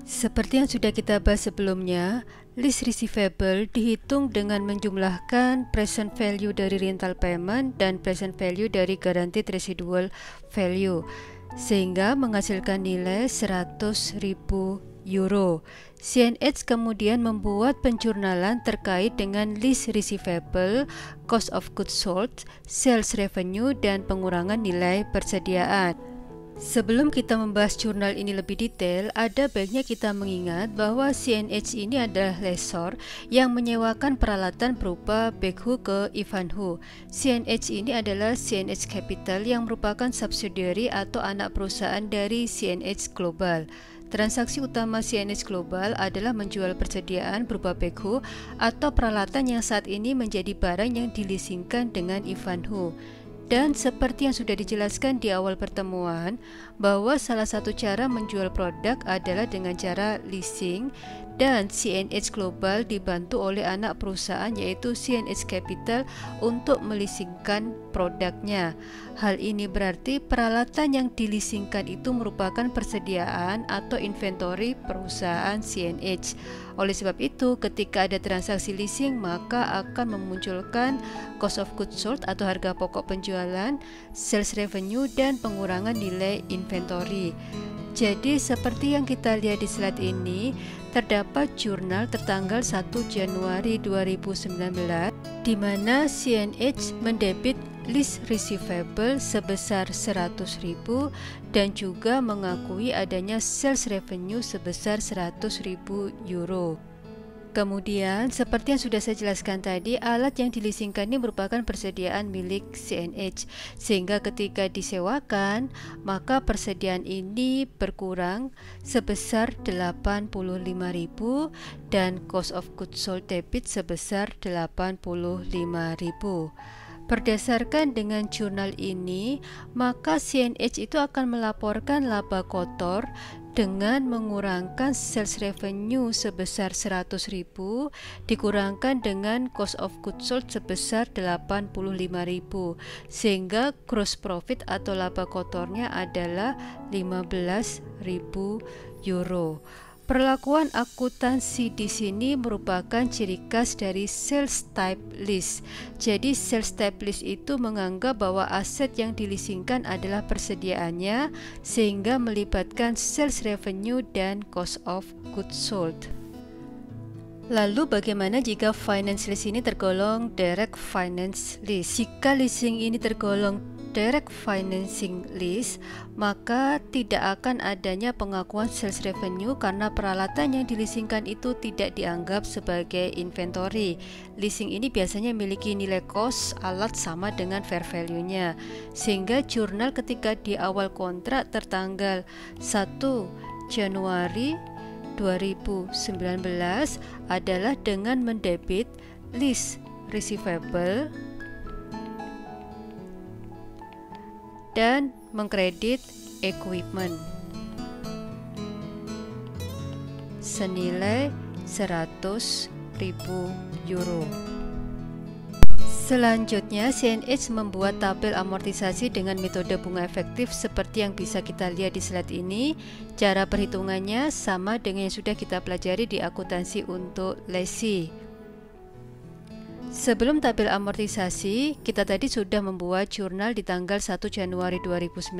Seperti yang sudah kita bahas sebelumnya, list receivable dihitung dengan menjumlahkan present value dari rental payment dan present value dari guaranteed residual value, sehingga menghasilkan nilai 100.000 euro. CNH kemudian membuat penjurnalan terkait dengan list receivable, cost of goods sold, sales revenue, dan pengurangan nilai persediaan. Sebelum kita membahas jurnal ini lebih detail, ada baiknya kita mengingat bahwa CNH ini adalah lessor yang menyewakan peralatan berupa backhoe ke Ivanhoe. CNH ini adalah CNH Capital yang merupakan subsidiary atau anak perusahaan dari CNH Global. Transaksi utama CNH Global adalah menjual persediaan berupa backhoe atau peralatan yang saat ini menjadi barang yang dileasingkan dengan Ivanhoe. Dan seperti yang sudah dijelaskan di awal pertemuan, bahwa salah satu cara menjual produk adalah dengan cara leasing, dan CNH Global dibantu oleh anak perusahaan yaitu CNH Capital untuk meleasingkan produknya. Hal ini berarti peralatan yang dileasingkan itu merupakan persediaan atau inventory perusahaan CNH. Oleh sebab itu, ketika ada transaksi leasing, maka akan memunculkan cost of goods sold atau harga pokok penjualan, sales revenue, dan pengurangan nilai inventory. Jadi seperti yang kita lihat di slide ini, terdapat jurnal tertanggal 1 Januari 2019 di mana CNH mendebit list receivable sebesar 100.000 dan juga mengakui adanya sales revenue sebesar 100.000 euro. Kemudian, seperti yang sudah saya jelaskan tadi, alat yang dileasingkan ini merupakan persediaan milik CNH, sehingga ketika disewakan, maka persediaan ini berkurang sebesar 85.000 dan cost of goods sold debit sebesar 85.000. Berdasarkan dengan jurnal ini, maka CNH itu akan melaporkan laba kotor dengan mengurangkan sales revenue sebesar 100.000 dikurangkan dengan cost of goods sold sebesar 85.000, sehingga gross profit atau laba kotornya adalah 15.000 euro. Perlakuan akuntansi di sini merupakan ciri khas dari sales type list. Jadi sales type list itu menganggap bahwa aset yang dileasingkan adalah persediaannya, sehingga melibatkan sales revenue dan cost of goods sold. Lalu bagaimana jika finance lease ini tergolong direct finance lease? Jika leasing ini tergolong direct financing lease, maka tidak akan adanya pengakuan sales revenue karena peralatan yang dileasingkan itu tidak dianggap sebagai inventory. Leasing ini biasanya memiliki nilai cost alat sama dengan fair value-nya, sehingga jurnal ketika di awal kontrak tertanggal 1 Januari 2019 adalah dengan mendebit list receivable dan mengkredit equipment senilai 100.000 euro. Selanjutnya, CNH membuat tabel amortisasi dengan metode bunga efektif seperti yang bisa kita lihat di slide ini. Cara perhitungannya sama dengan yang sudah kita pelajari di akuntansi untuk lessee. Sebelum tabel amortisasi, kita tadi sudah membuat jurnal di tanggal 1 Januari 2019,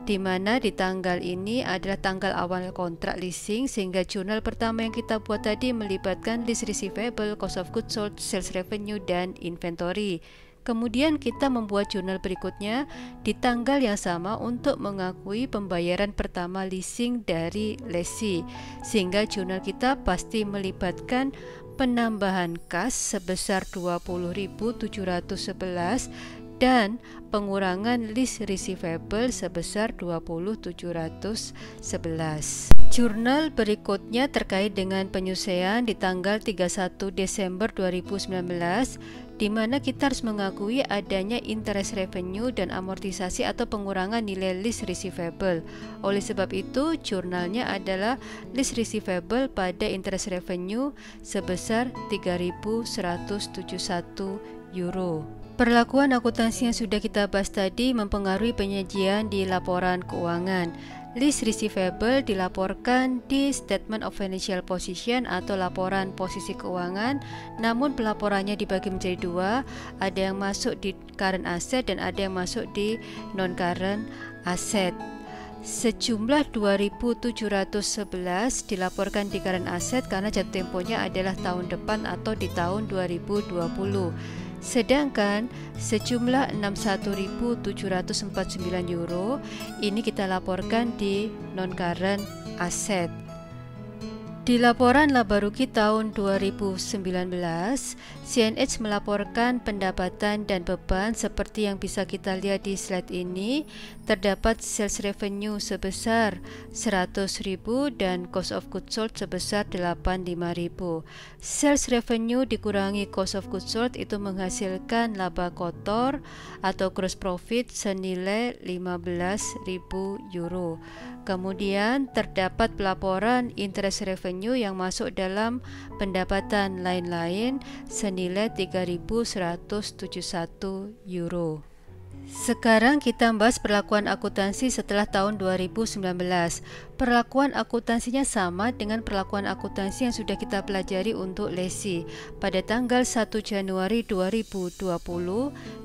di mana di tanggal ini adalah tanggal awal kontrak leasing, sehingga jurnal pertama yang kita buat tadi melibatkan list receivable, cost of goods sold, sales revenue, dan inventory. Kemudian kita membuat jurnal berikutnya di tanggal yang sama untuk mengakui pembayaran pertama leasing dari lessee, sehingga jurnal kita pasti melibatkan penambahan kas sebesar 20.711 dan pengurangan list receivable sebesar 20.711. Jurnal berikutnya terkait dengan penyelesaian di tanggal 31 Desember 2019, di mana kita harus mengakui adanya interest revenue dan amortisasi atau pengurangan nilai list receivable. Oleh sebab itu, jurnalnya adalah list receivable pada interest revenue sebesar 3.171 euro. Perlakuan akuntansi yang sudah kita bahas tadi mempengaruhi penyajian di laporan keuangan. List receivable dilaporkan di Statement of Financial Position atau laporan posisi keuangan, namun pelaporannya dibagi menjadi dua, ada yang masuk di current asset dan ada yang masuk di non-current asset. Sejumlah 2.711 dilaporkan di current asset karena jatuh temponya adalah tahun depan atau di tahun 2020. Sedangkan sejumlah 61.749 euro ini kita laporkan di non-current asset. Di laporan laba rugi tahun 2019, CNH melaporkan pendapatan dan beban seperti yang bisa kita lihat di slide ini. Terdapat sales revenue sebesar 100.000 dan cost of goods sold sebesar 85.000. Sales revenue dikurangi cost of goods sold itu menghasilkan laba kotor atau gross profit senilai 15.000 euro. Kemudian terdapat pelaporan interest revenue yang masuk dalam pendapatan lain-lain senilai 3.171 euro. Sekarang kita bahas perlakuan akuntansi setelah tahun 2019. Perlakuan akuntansinya sama dengan perlakuan akuntansi yang sudah kita pelajari untuk lesi. Pada tanggal 1 Januari 2020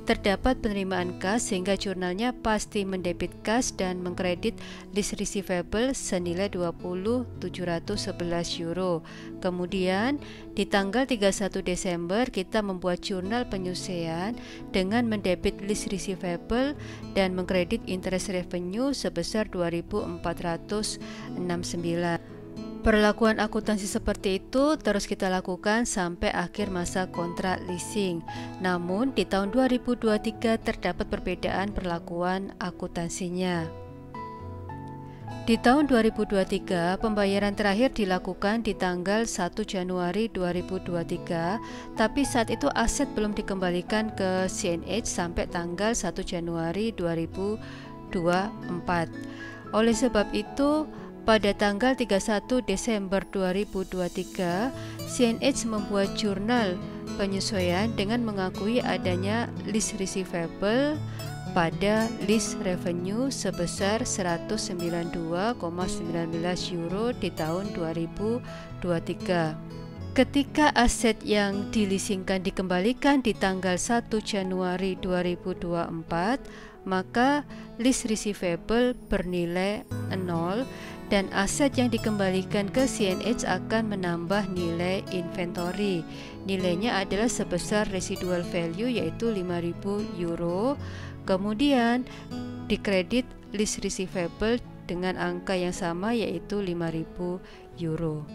terdapat penerimaan kas sehingga jurnalnya pasti mendebit kas dan mengkredit list receivable senilai 20.711 euro. Kemudian di tanggal 31 Desember kita membuat jurnal penyusean dengan mendebit list receivable dan mengkredit interest revenue sebesar 2.469. Perlakuan akuntansi seperti itu terus kita lakukan sampai akhir masa kontrak leasing. Namun di tahun 2023 terdapat perbedaan perlakuan akuntansinya. Di tahun 2023, pembayaran terakhir dilakukan di tanggal 1 Januari 2023, tapi saat itu aset belum dikembalikan ke CNH sampai tanggal 1 Januari 2024. Oleh sebab itu, pada tanggal 31 Desember 2023, CNH membuat jurnal penyesuaian dengan mengakui adanya list receivable pada list revenue sebesar 192,19 euro di tahun 2023. Ketika aset yang dileasingkan dikembalikan di tanggal 1 Januari 2024, maka list receivable bernilai 0 dan aset yang dikembalikan ke CNH akan menambah nilai inventory. Nilainya adalah sebesar residual value yaitu 5.000 euro. Kemudian dikredit list receivable dengan angka yang sama yaitu 5.000 euro.